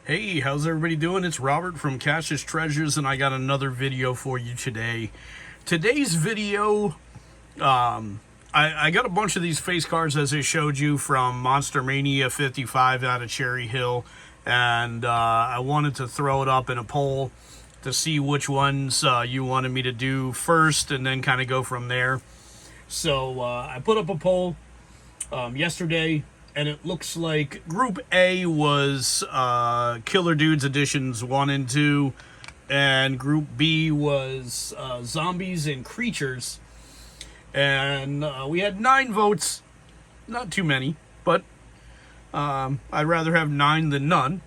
Hey, how's everybody doing? It's Robert from Cash's Treasures, and I got another video for you today. Today's video, I got a bunch of these face cards, as I showed you, from Monster Mania 55 out of Cherry Hill, and I wanted to throw it up in a poll to see which ones you wanted me to do first, and then kind of go from there. So I put up a poll yesterday, and it looks like Group A was Killer Dudes Editions 1 and 2, and Group B was Zombies and Creatures. And we had 9 votes. Not too many, but I'd rather have 9 than none.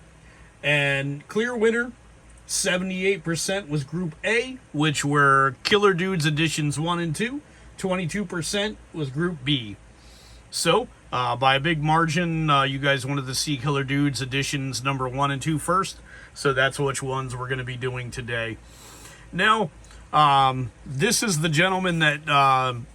And clear winner, 78% was Group A, which were Killer Dudes Editions 1 and 2. 22% was Group B. So, by a big margin, you guys wanted to see Killer Dudes Editions number 1 and 2 first. So that's which ones we're going to be doing today. Now, this is the gentleman that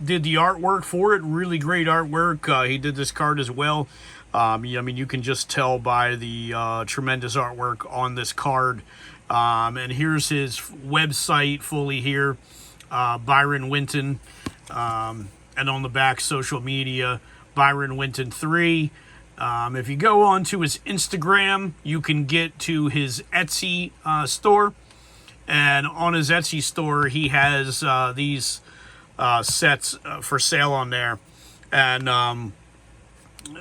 did the artwork for it. Really great artwork. He did this card as well. I mean, you can just tell by the tremendous artwork on this card. And here's his website fully here. Byron Winton. And on the back, social media, Byron Winton 3. If you go on to his Instagram, you can get to his Etsy store. And on his Etsy store, he has these sets for sale on there. And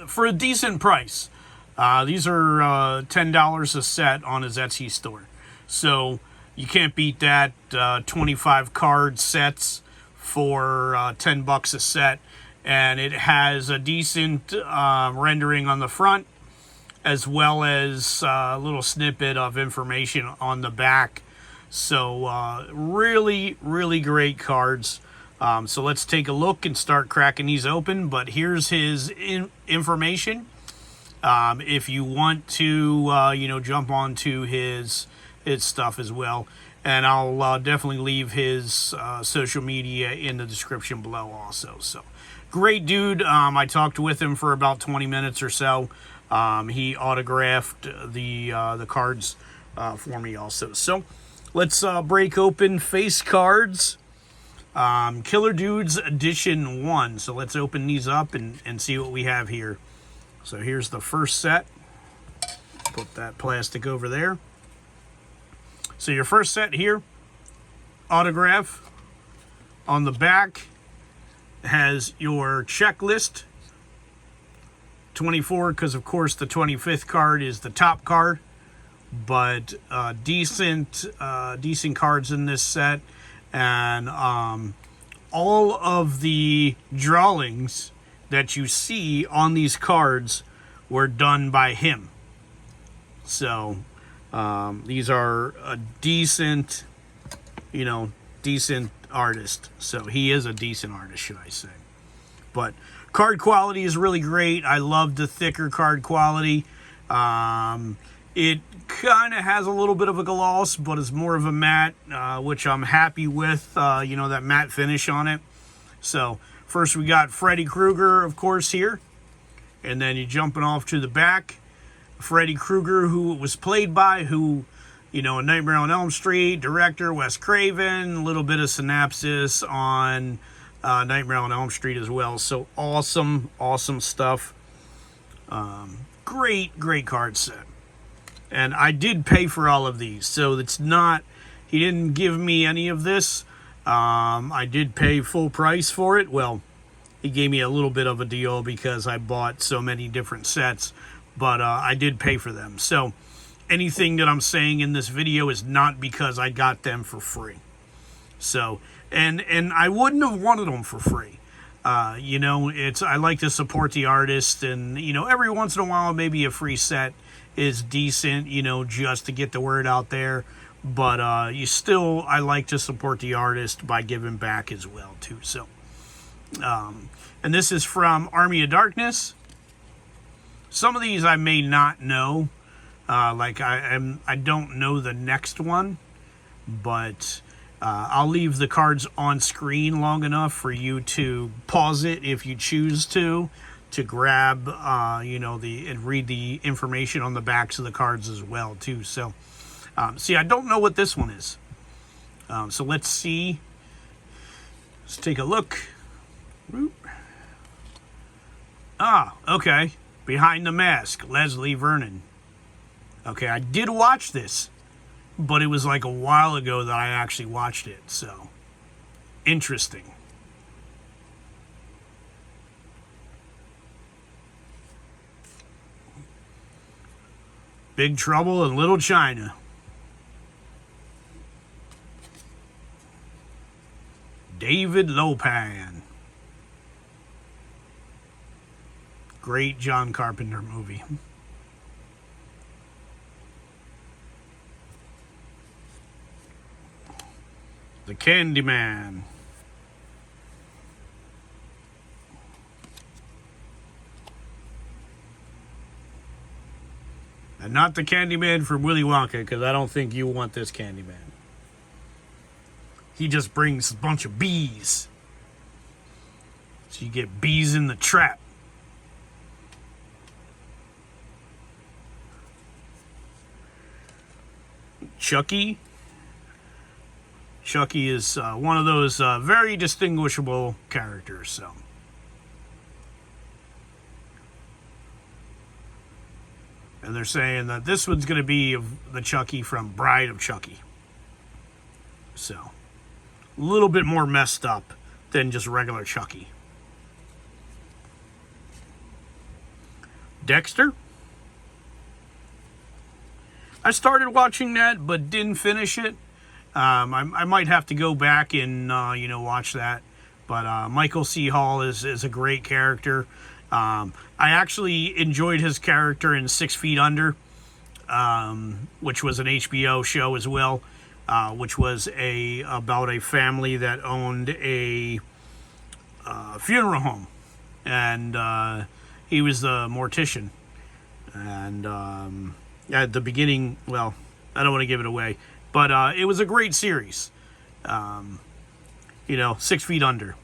for a decent price. These are $10 a set on his Etsy store. So you can't beat that. 25 card sets for $10 a set. And it has a decent rendering on the front, as well as a little snippet of information on the back. So really, really great cards. So let's take a look and start cracking these open. But here's his information. If you want to, jump onto his stuff as well. And I'll definitely leave his social media in the description below also. So, great dude. I talked with him for about 20 minutes or so. He autographed the cards for me also. So, let's break open face cards. Killer Dudes Edition 1. So, let's open these up and see what we have here. So, here's the first set. Put that plastic over there. So your first set here, autograph. On the back has your checklist. 24, because of course the 25th card is the top card. But decent cards in this set. And all of the drawings that you see on these cards were done by him. So these are a decent artist. So he is a decent artist, should I say. But card quality is really great. I love the thicker card quality. It kind of has a little bit of a gloss, but it's more of a matte, which I'm happy with, that matte finish on it. So first we got Freddy Krueger, of course, here. And then you're jumping off to the back. Freddy Krueger, who it was played by, in Nightmare on Elm Street, director Wes Craven, a little bit of synopsis on Nightmare on Elm Street as well. So awesome stuff. Great card set. And I did pay for all of these, so it's not, he didn't give me any of this. I did pay full price for it. Well, he gave me a little bit of a deal because I bought so many different sets. But I did pay for them. So anything that I'm saying in this video is not because I got them for free. So, and I wouldn't have wanted them for free. I like to support the artist, and, every once in a while, maybe a free set is decent, just to get the word out there. But I like to support the artist by giving back as well, too. So, and this is from Army of Darkness. Some of these I may not know, I don't know the next one, but I'll leave the cards on screen long enough for you to pause it if you choose to, to grab, and read the information on the backs of the cards as well, too. So, see, I don't know what this one is. So let's see. Let's take a look. Ah, okay. Behind the Mask, Leslie Vernon. Okay, I did watch this, but it was like a while ago that I actually watched it, so interesting. Big Trouble in Little China. David Lopan. Great John Carpenter movie. The Candyman. And not the Candyman from Willy Wonka, because I don't think you want this Candyman. He just brings a bunch of bees. So you get bees in the trap. Chucky. Chucky is one of those very distinguishable characters. So, and they're saying that this one's going to be the Chucky from Bride of Chucky. So, a little bit more messed up than just regular Chucky. Dexter. I started watching that, but didn't finish it. I might have to go back and watch that. But Michael C. Hall is a great character. I actually enjoyed his character in 6 Feet Under, which was an HBO show as well, which was about a family that owned a funeral home, and he was the mortician. And at the beginning, well, I don't want to give it away, but it was a great series. 6 Feet Under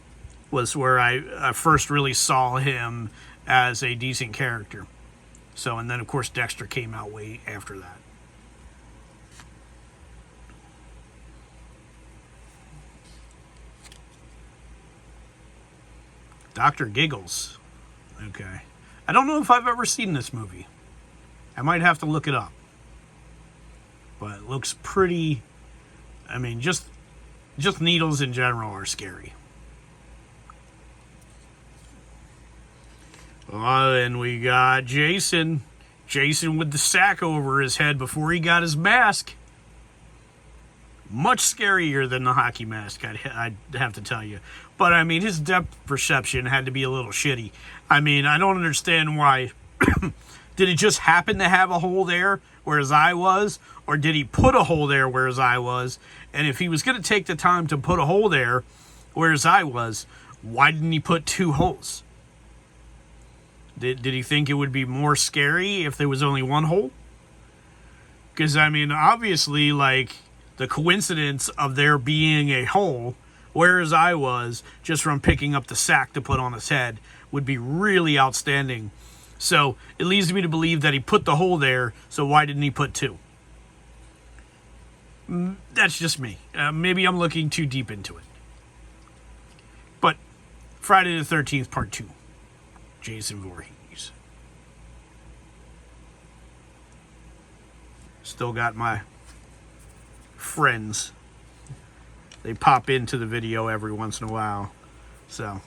was where I first really saw him as a decent character. So, and then of course Dexter came out way after that. Dr. Giggles. Okay. I don't know if I've ever seen this movie. I might have to look it up. But it looks pretty... I mean, just needles in general are scary. And we got Jason. Jason with the sack over his head before he got his mask. Much scarier than the hockey mask, I'd have to tell you. But, I mean, his depth perception had to be a little shitty. I mean, I don't understand why... Did it just happen to have a hole there where his eye was? Or did he put a hole there where his eye was? And if he was going to take the time to put a hole there where his eye was, why didn't he put 2 holes? Did he think it would be more scary if there was only 1 hole? Because, I mean, obviously, like, the coincidence of there being a hole where his eye was just from picking up the sack to put on his head would be really outstanding. So it leads me to believe that he put the hole there, so why didn't he put 2? That's just me. Maybe I'm looking too deep into it. But Friday the 13th, Part 2. Jason Voorhees. Still got my friends. They pop into the video every once in a while. So...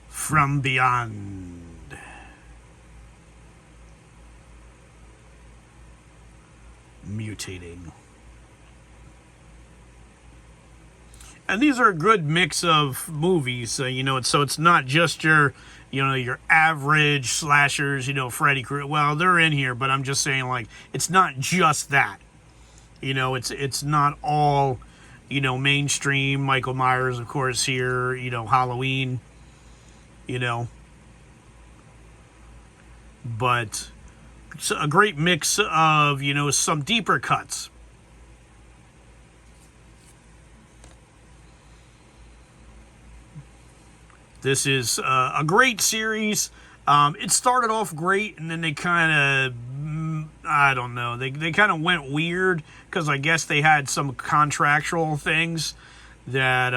From Beyond. Mutating. And these are a good mix of movies, so it's not just your average slashers, Freddy Krueger. Well, they're in here, but I'm just saying, like, it's not just that. It's not all, mainstream. Michael Myers, of course, here, Halloween. But it's a great mix of, some deeper cuts. This is a great series. It started off great, and then they kind of, I don't know, they kind of went weird because I guess they had some contractual things that,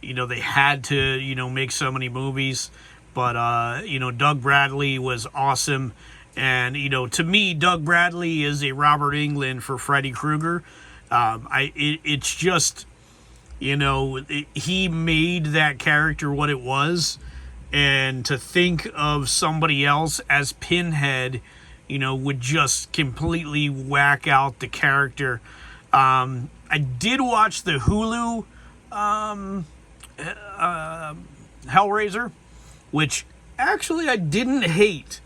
they had to, make so many movies. But, Doug Bradley was awesome. And, to me, Doug Bradley is a Robert Englund for Freddy Krueger. It's just, he made that character what it was. And to think of somebody else as Pinhead, would just completely whack out the character. I did watch the Hulu Hellraiser, which actually I didn't hate.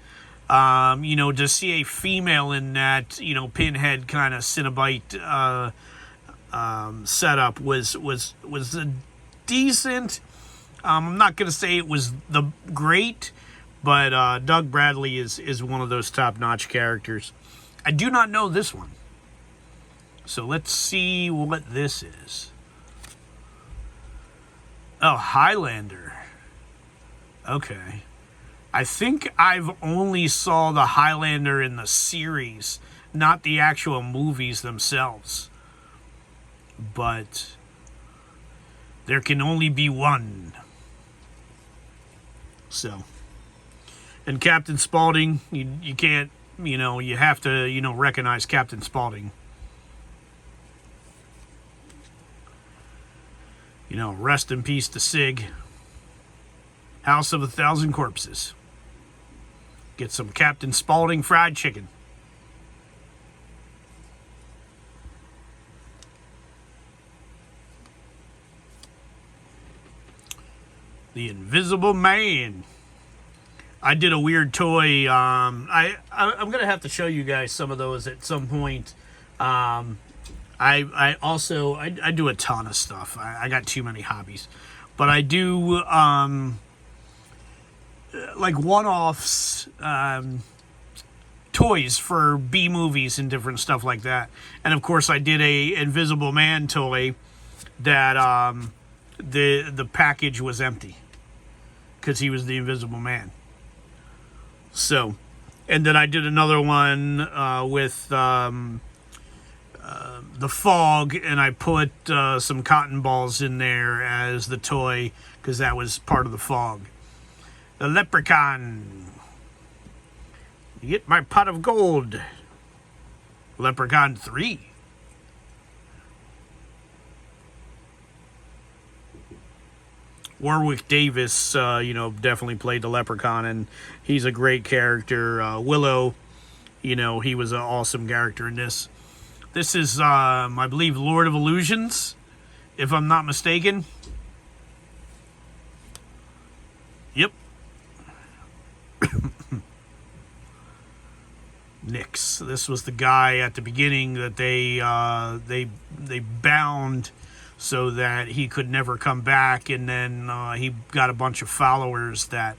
To see a female in that, Pinhead kind of Cenobite setup was decent. I'm not going to say it was the great, but Doug Bradley is one of those top-notch characters. I do not know this one. So let's see what this is. Oh, Highlander. Okay. I think I've only saw the Highlander in the series, not the actual movies themselves. But there can only be one. So, and Captain Spaulding, you can't, you have to, recognize Captain Spaulding. Rest in peace to Sig. House of 1,000 Corpses. Get some Captain Spaulding fried chicken. The Invisible Man. I did a weird toy. I'm gonna have to show you guys some of those at some point. I also do a ton of stuff. I got too many hobbies, but I do like one-offs, toys for B movies and different stuff like that. And of course, I did a Invisible Man toy that the package was empty because he was the Invisible Man. So, and then I did another one with the Fog, and I put some cotton balls in there as the toy because that was part of the Fog. The Leprechaun. You get my pot of gold. Leprechaun 3. Warwick Davis, definitely played the Leprechaun, and he's a great character. Willow, he was an awesome character in this. This is, I believe, Lord of Illusions, if I'm not mistaken. Yep. Nyx. This was the guy at the beginning that they bound so that he could never come back, and then he got a bunch of followers that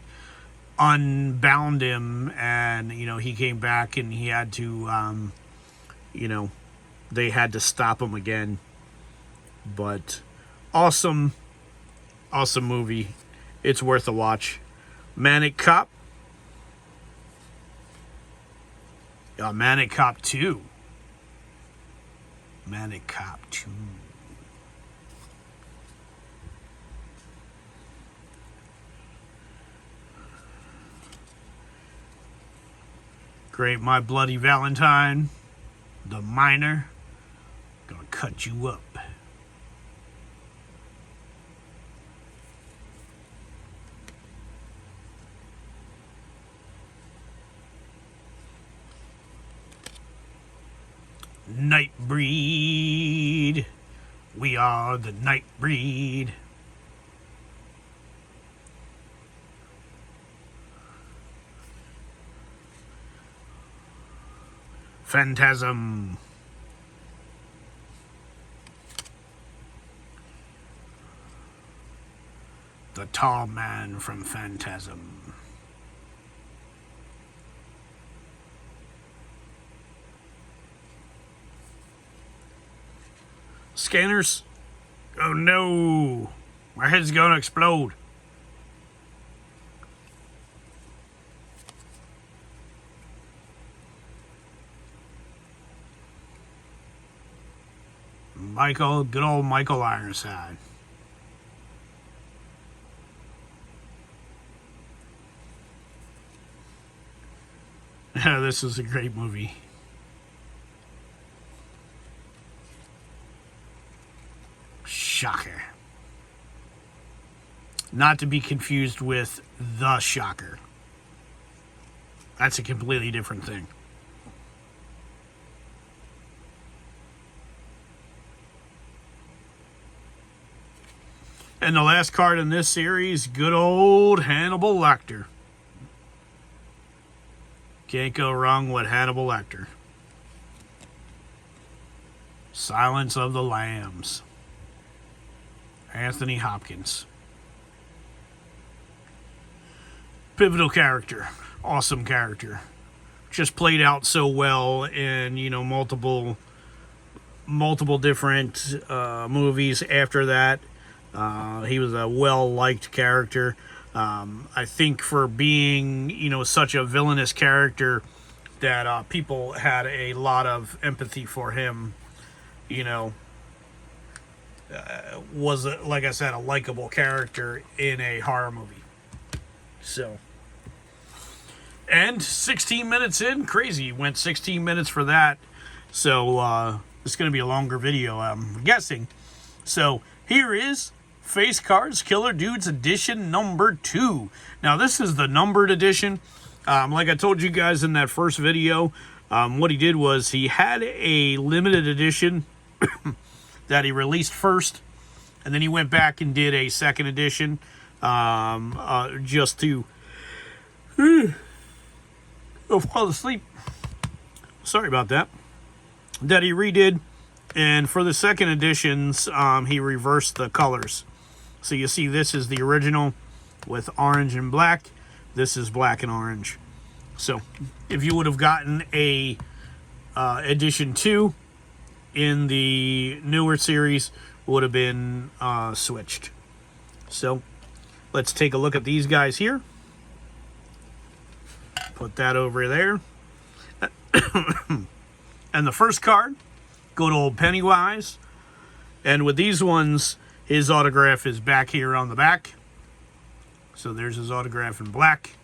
unbound him, and he came back, and he had to they had to stop him again. But awesome movie. It's worth a watch. Manic Cop. Manic Cop 2. Manic Cop 2. Great My Bloody Valentine. The Miner. Gonna cut you up. Nightbreed. We are the Nightbreed. Phantasm. The tall man from Phantasm. Scanners? Oh no! My head's gonna explode. Good old Michael Ironside. This is a great movie. Shocker. Not to be confused with The Shocker. That's a completely different thing. And the last card in this series, good old Hannibal Lecter. Can't go wrong with Hannibal Lecter. Silence of the Lambs. Anthony Hopkins. Pivotal character. Awesome character. Just played out so well in, multiple different movies after that. He was a well-liked character. I think for being, such a villainous character that people had a lot of empathy for him, was, like I said, a likable character in a horror movie. So, and 16 minutes in, crazy. Went 16 minutes for that. So, it's going to be a longer video, I'm guessing. So, here is Face Cards Killer Dudes Edition number 2. Now, this is the numbered edition. Like I told you guys in that first video, what he did was he had a limited edition that he released first, and then he went back and did a second edition just to fall asleep. Sorry about that. That he redid, and for the second editions, he reversed the colors. So you see, this is the original with orange and black. This is black and orange. So if you would have gotten a edition 2 in the newer series, would have been switched. So let's take a look at these guys here. Put that over there. And the first card, good old Pennywise. And with these ones, his autograph is back here on the back. So there's his autograph in black.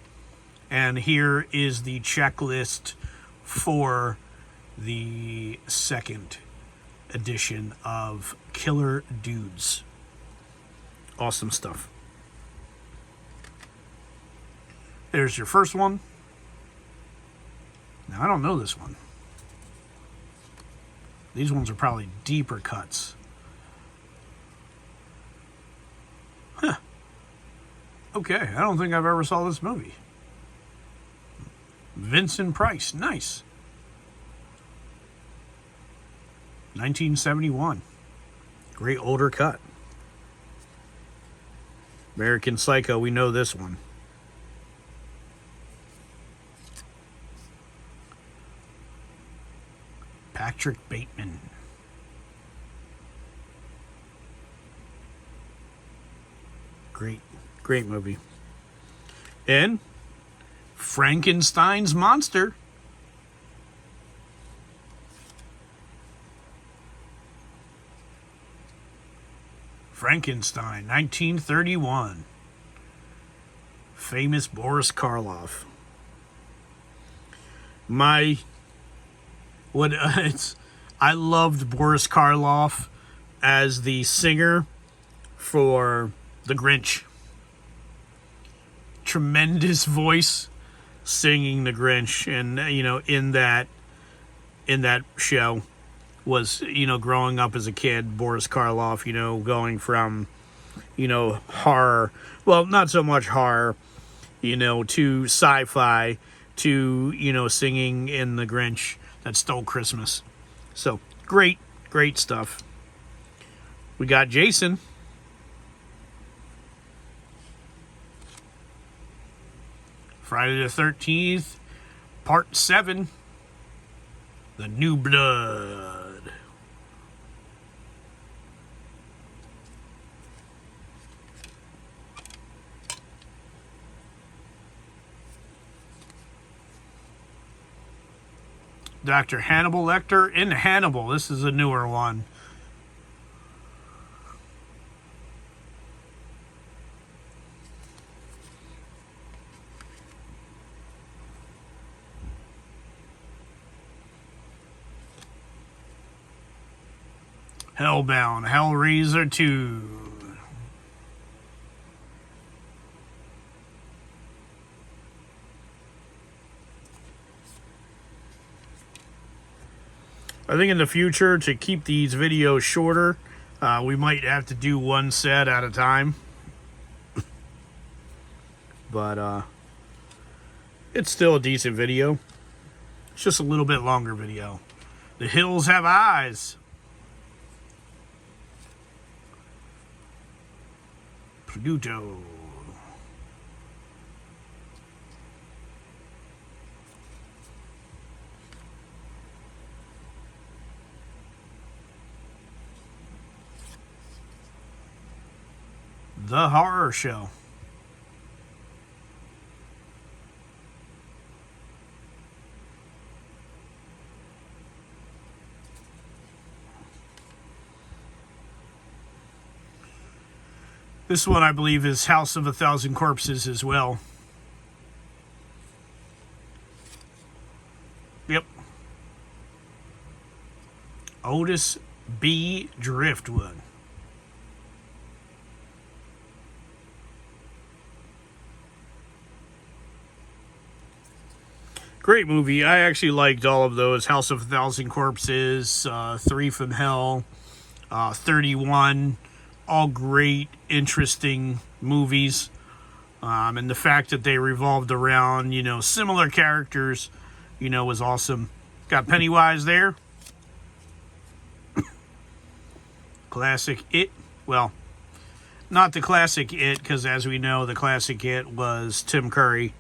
And here is the checklist for the second edition of Killer Dudes. Awesome stuff. There's your first one. Now, I don't know this one. These ones are probably deeper cuts. Huh. Okay, I don't think I've ever saw this movie. Vincent Price, nice. 1971. Great older cut. American Psycho, we know this one. Patrick Bateman. Great movie. And Frankenstein's Monster. Frankenstein, 1931. Famous Boris Karloff. I loved Boris Karloff as the singer for The Grinch. Tremendous voice singing The Grinch, and in that show was, growing up as a kid, Boris Karloff, going from, horror, well, not so much horror, to sci-fi, to, singing in The Grinch That Stole Christmas. So, great stuff. We got Jason. Friday the 13th, Part 7. The New Blood. Dr. Hannibal Lecter in Hannibal. This is a newer one. Hellbound, Hellraiser 2. I think in the future, to keep these videos shorter, we might have to do one set at a time. But it's still a decent video. It's just a little bit longer video. The hills have eyes. Pluto. The Horror Show. This one, I believe, is House of a Thousand Corpses as well. Yep. Otis B. Driftwood. Great movie. I actually liked all of those. House of a Thousand Corpses, 3 from Hell, 31. All great, interesting movies. And the fact that they revolved around, similar characters, was awesome. Got Pennywise there. Classic It. Well, not the classic It, because as we know, the classic It was Tim Curry.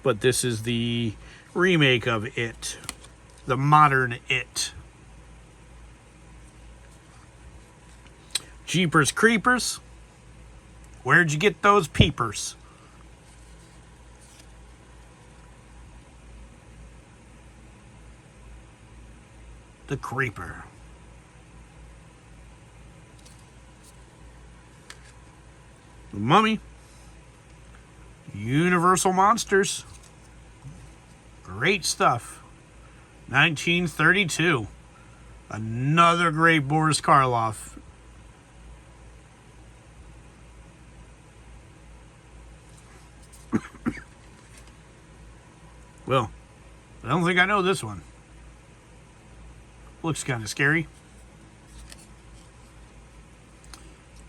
But this is the remake of It. The modern It. Jeepers Creepers. Where'd you get those peepers? The Creeper. The Mummy. Universal Monsters. Great stuff. 1932. Another great Boris Karloff. Well, I don't think I know this one. Looks kind of scary.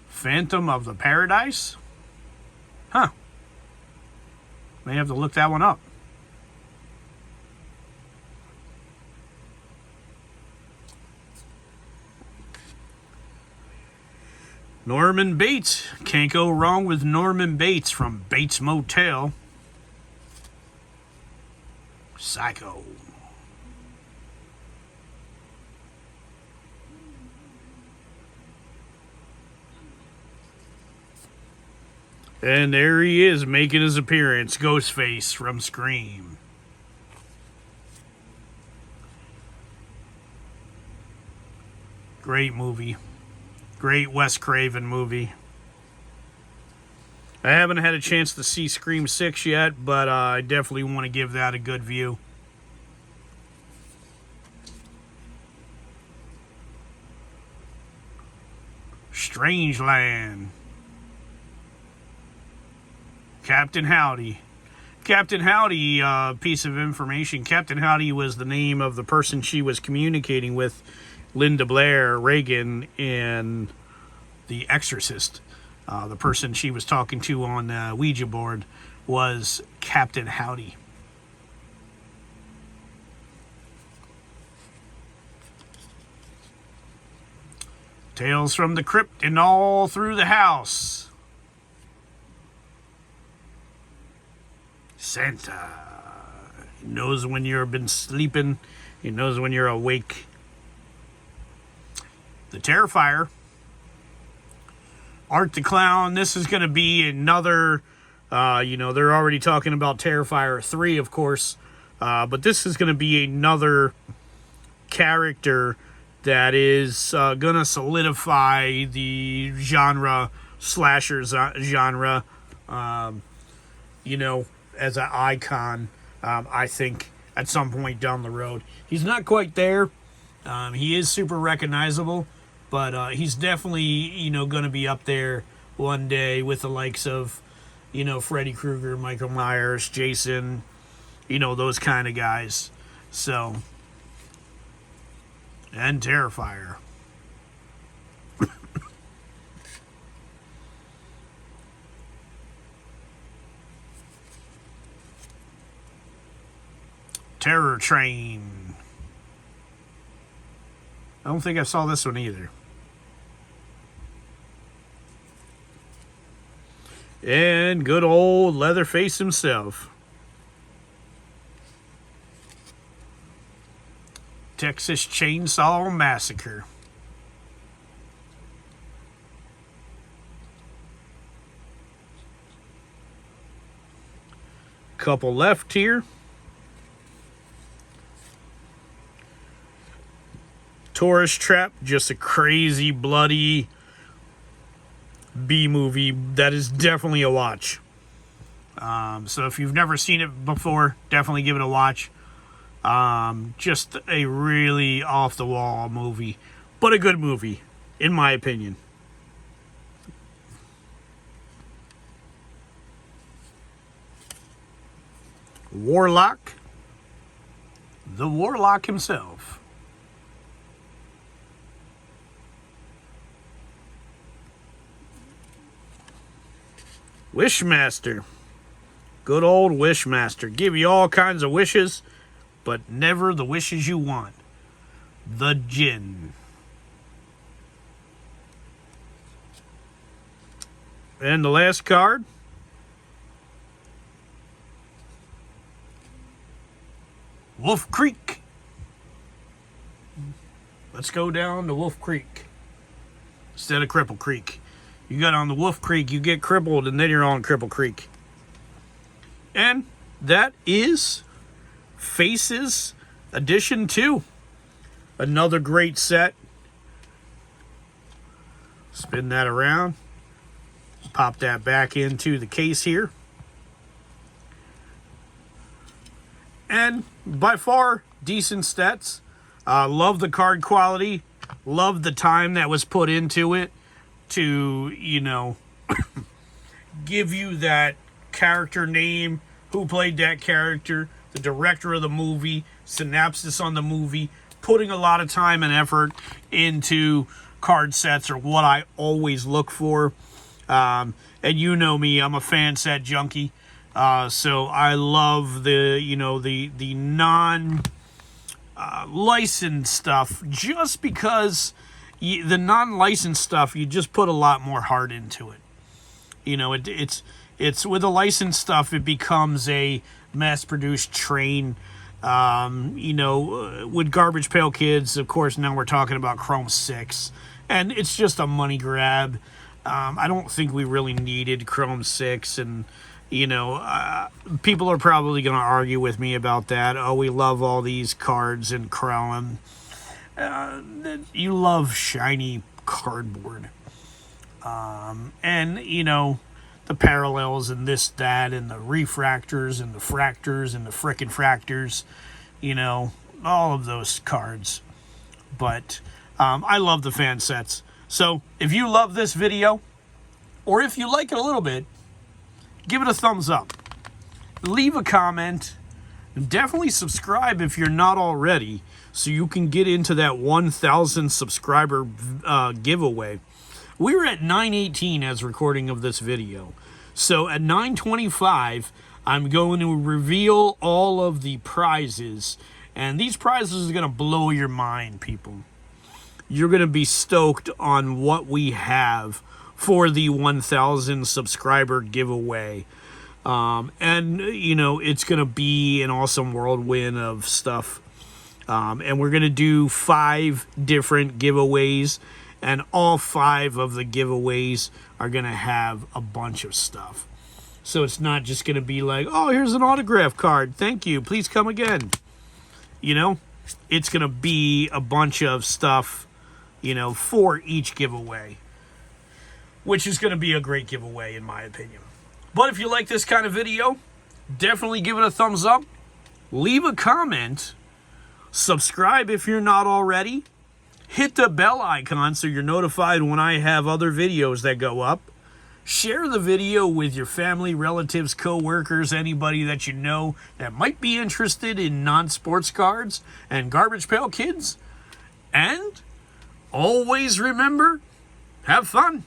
Phantom of the Paradise? Huh. May have to look that one up. Norman Bates. Can't go wrong with Norman Bates from Bates Motel. Psycho. And there he is making his appearance, Ghostface from Scream. Great movie. Great Wes Craven movie. I haven't had a chance to see Scream 6 yet, but I definitely want to give that a good view. Strangeland. Captain Howdy. Captain Howdy, piece of information. Captain Howdy was the name of the person she was communicating with, Linda Blair Reagan, in The Exorcist. The person she was talking to on the Ouija board was Captain Howdy. Tales from the Crypt and All Through the House. Santa. He knows when you've been sleeping. He knows when you're awake. The Terrifier. Art the Clown. This is going to be another, they're already talking about Terrifier 3, of course. But this is going to be another character that is going to solidify the slasher genre, as an icon, I think, at some point down the road. He's not quite there. He is super recognizable. But he's definitely, you know, going to be up there one day with the likes of, you know, Freddy Krueger, Michael Myers, Jason, you know, those kind of guys. So, and Terrifier. Terror Train. I don't think I saw this one either. And good old Leatherface himself. Texas Chainsaw Massacre. Couple left here. Tourist Trap, just a crazy, bloody B movie that is definitely a watch. So if you've never seen it before, definitely give it a watch. Just a really off-the-wall movie, but a good movie, in my opinion. Warlock. The Warlock himself. Wishmaster. Good old Wishmaster. Give you all kinds of wishes, but never the wishes you want. The Djinn. And the last card. Wolf Creek. Let's go down to Wolf Creek instead of Cripple Creek. You got on the Wolf Creek, you get crippled, and then you're on Cripple Creek. And that is Faces Edition 2. Another great set. Spin that around. Pop that back into the case here. And by far, decent stats. Love the card quality. Love the time that was put into it to, you know, give you that character name, who played that character, the director of the movie, synopsis on the movie. Putting a lot of time and effort into card sets are what I always look for. And you know me, I'm a fan set junkie. So I love the, you know, the non licensed stuff, just because the non-licensed stuff, you just put a lot more heart into it. You know, it's with the licensed stuff, it becomes a mass-produced train. You know, with Garbage Pail Kids, of course, now we're talking about Chrome 6, and it's just a money grab. I don't think we really needed Chrome 6, and, you know, people are probably going to argue with me about that. Oh, we love all these cards in Chrome. You love shiny cardboard. And, you know, the parallels and this, that, and the refractors and the fractors and the frickin' fractors, you know, all of those cards. But I love the fan sets. So if you love this video, or if you like it a little bit, give it a thumbs up. Leave a comment. And definitely subscribe if you're not already, so you can get into that 1,000 subscriber giveaway. We're at 918 as recording of this video. So at 925, I'm going to reveal all of the prizes. And these prizes are going to blow your mind, people. You're going to be stoked on what we have for the 1,000 subscriber giveaway. And, you know, it's going to be an awesome whirlwind of stuff. And we're going to do 5 different giveaways. And all 5 of the giveaways are going to have a bunch of stuff. So it's not just going to be like, oh, here's an autograph card. Thank you. Please come again. You know, it's going to be a bunch of stuff, you know, for each giveaway, which is going to be a great giveaway in my opinion. But if you like this kind of video, definitely give it a thumbs up. Leave a comment. Subscribe if you're not already. Hit the bell icon so you're notified when I have other videos that go up. Share the video with your family, relatives, co-workers, anybody that you know that might be interested in non-sports cards and Garbage Pail Kids. And always remember, have fun.